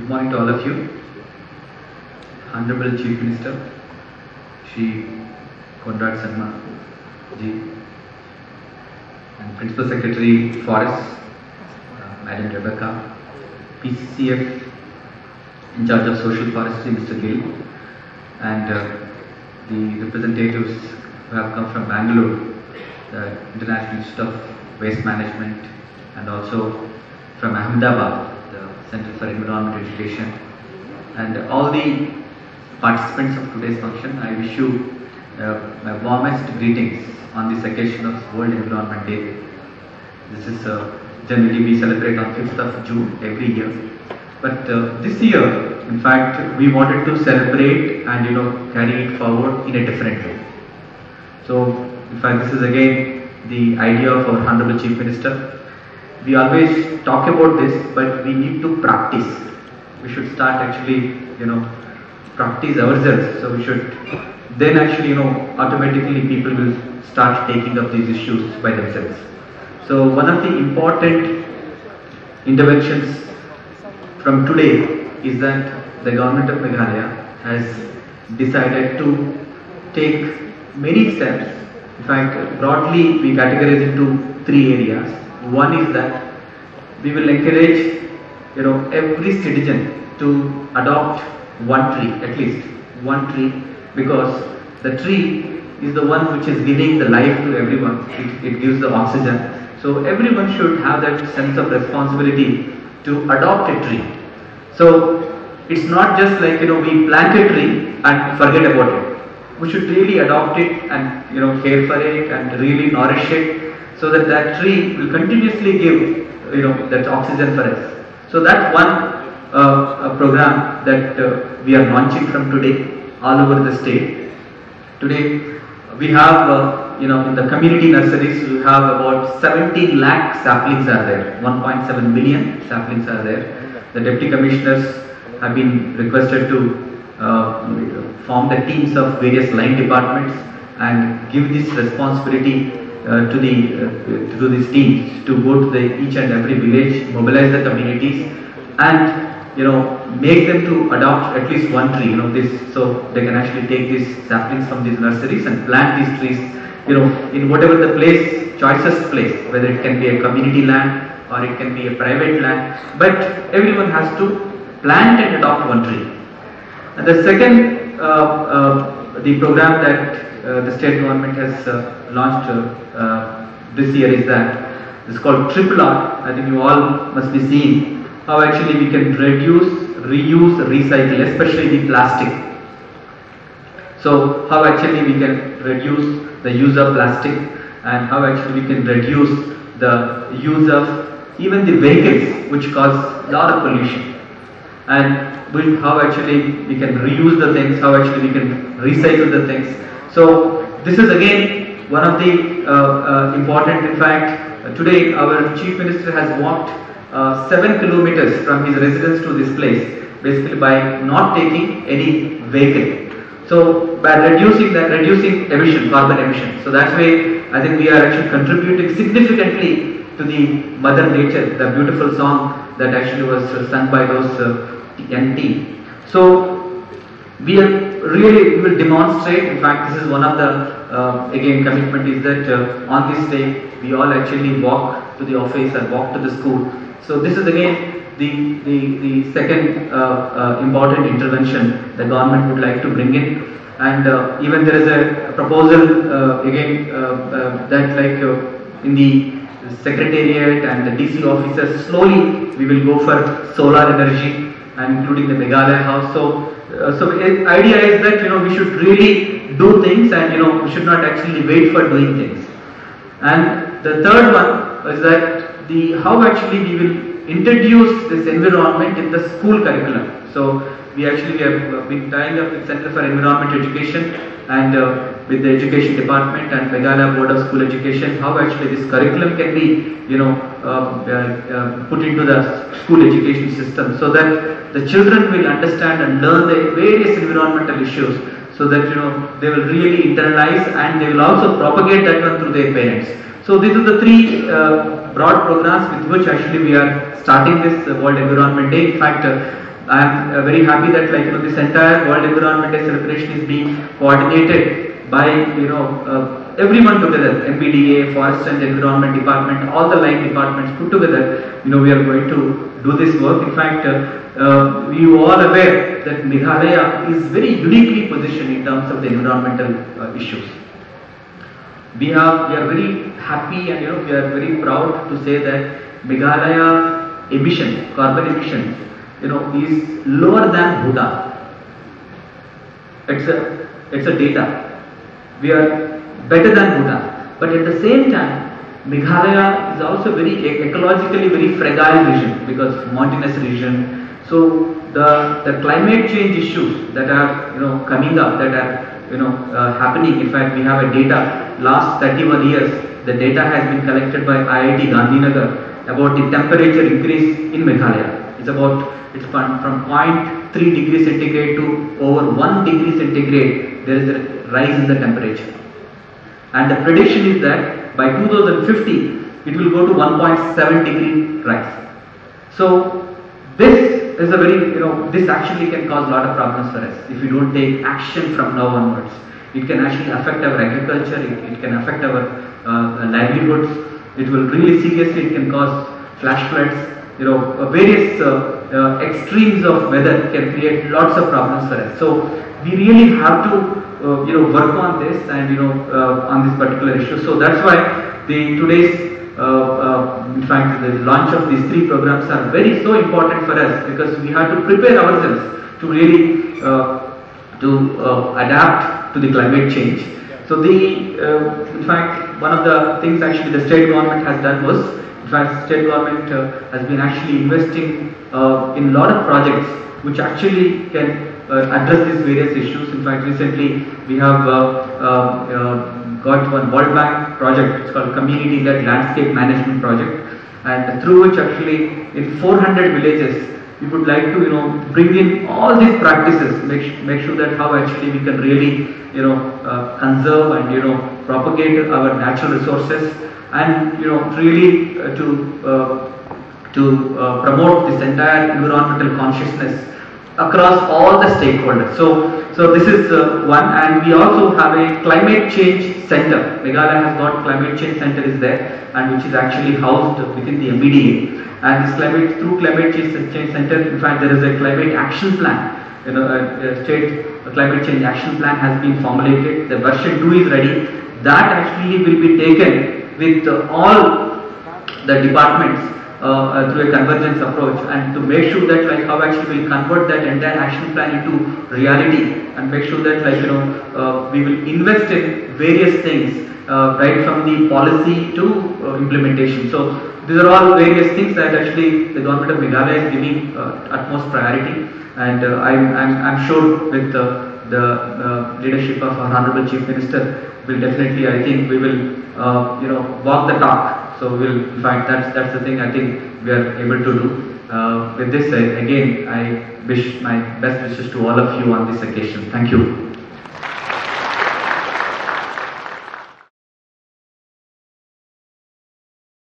Good morning to all of you. Honorable Chief Minister, Shri Sharma Ji, and Principal Secretary Forests, Madam Rebecca, PCCF in charge of Social Forestry, Mr. Gill, and the representatives who have come from Bangalore, the International Institute of Waste Management, and also from Ahmedabad, the Center for Environment Education, and all the participants of today's function. I wish you my warmest greetings on this occasion of World Environment Day. This is generally we celebrate on 5th of June every year, but this year, in fact, we wanted to celebrate and carry it forward in a different way. So, in fact, this is again the idea of our Honorable Chief Minister. We always talk about this, but we need to practice. We should start actually, practice ourselves. So we should then actually, automatically people will start taking up these issues by themselves. So one of the important interventions from today is that the government of Meghalaya has decided to take many steps. In fact, broadly we categorize into 3 areas. One is that we will encourage, every citizen to adopt one tree, at least one tree, because the tree is the one which is giving the life to everyone. It gives the oxygen. So everyone should have that sense of responsibility to adopt a tree. So it's not just like, we plant a tree and forget about it. We should really adopt it and, care for it and really nourish it, so that that tree will continuously give, that oxygen for us. So that's one program that we are launching from today all over the state. Today we have, in the community nurseries, we have about 17 lakh saplings are there. 1.7 million saplings are there. The deputy commissioners have been requested to form the teams of various line departments and give this responsibility to these teams to go to each and every village, mobilize the communities, and make them to adopt at least one tree. So they can actually take these saplings from these nurseries and plant these trees. In whatever the place, choicest place, whether it can be a community land or it can be a private land, but everyone has to plant and adopt one tree. And the second, the program that the state government has launched this year is that it's called Triple R. I think you all must be seeing how actually we can reduce, reuse, recycle, especially the plastic. So how actually we can reduce the use of plastic, and how actually we can reduce the use of even the vehicles which cause a lot of pollution, and how actually we can reuse the things, how actually we can recycle the things. So this is again one of the important. In fact, today our Chief Minister has walked 7 kilometers from his residence to this place, basically by not taking any vehicle. So by reducing emission, carbon emission. So that's why I think we are actually contributing significantly to the Mother Nature, the beautiful song that actually was sung by those young team. So we will demonstrate. In fact, this is one of the again commitment is that on this day we all actually walk to the office and walk to the school. So this is again the second important intervention the government would like to bring in, and even there is a proposal again that in the Secretariat and the DC offices, slowly we will go for solar energy, and including the Meghalaya house. So the idea is that we should really do things, and we should not actually wait for doing things. And the third one is that how actually we will introduce this environment in the school curriculum. So we have been tying up with Center for Environment Education and with the Education Department and Meghalaya Board of School Education, how actually this curriculum can be put into the school education system, so that the children will understand and learn the various environmental issues, so that they will really internalize, and they will also propagate that one through their parents. So these are the 3 broad programs with which actually we are starting this World Environment Day. In fact, I am very happy that this entire World Environment Day celebration is being coordinated by everyone together, MBDA, Forest and Environment Department, all the line departments put together. We are going to do this work. In fact, you all aware that Meghalaya is very uniquely positioned in terms of the environmental issues. We are very happy and we are very proud to say that Meghalaya emission, carbon emissions, is lower than Bhutan. It's a data. We are better than Bhutan, but at the same time, Meghalaya is also very ecologically very fragile region because mountainous region. So the climate change issues that are coming up, that are happening. In fact, we have a data last 31 years. The data has been collected by IIT Gandhinagar about the temperature increase in Meghalaya. It's from 0.3 degrees centigrade to over 1 degree centigrade. There is a rise in the temperature, and the prediction is that by 2050 it will go to 1.7 degree rise. So this is a very this actually can cause a lot of problems for us if we don't take action from now onwards. It can actually affect our agriculture. It can affect our livelihoods. It will really seriously. It can cause flash floods. Various extremes of weather can create lots of problems for us. So we really have to work on this and on this particular issue. So that's why today's in fact the launch of these 3 programs are so important for us, because we have to prepare ourselves to really adapt to the climate change. So in fact, one of the things actually the state government has done was, in fact, state government has been actually investing in a lot of projects which actually can address these various issues. In fact, recently we have got one World Bank project. It's called Community-Led Landscape Management Project, and through which actually in 400 villages we would like to bring in all these practices, make sure that how actually we can really conserve and propagate our natural resources, and really to promote this entire environmental consciousness across all the stakeholders. So this is one, and we also have a climate change center. Meghalaya has got climate change center is there, and which is actually housed within the MBDA. And this through climate change center, in fact, there is a climate action plan. A state climate change action plan has been formulated. The version 2 is ready. That actually will be taken with all the departments through a convergence approach, and to make sure that how actually we'll convert that entire action plan into reality, and make sure that we will invest in various things right from the policy to implementation. So these are all various things that actually the government of Meghalaya is giving utmost priority, and I'm sure with the leadership of our Honorable Chief Minister, will definitely, I think we will walk the talk. So in fact, that's the thing I think we are able to do. With this, again, I wish my best wishes to all of you on this occasion. Thank you.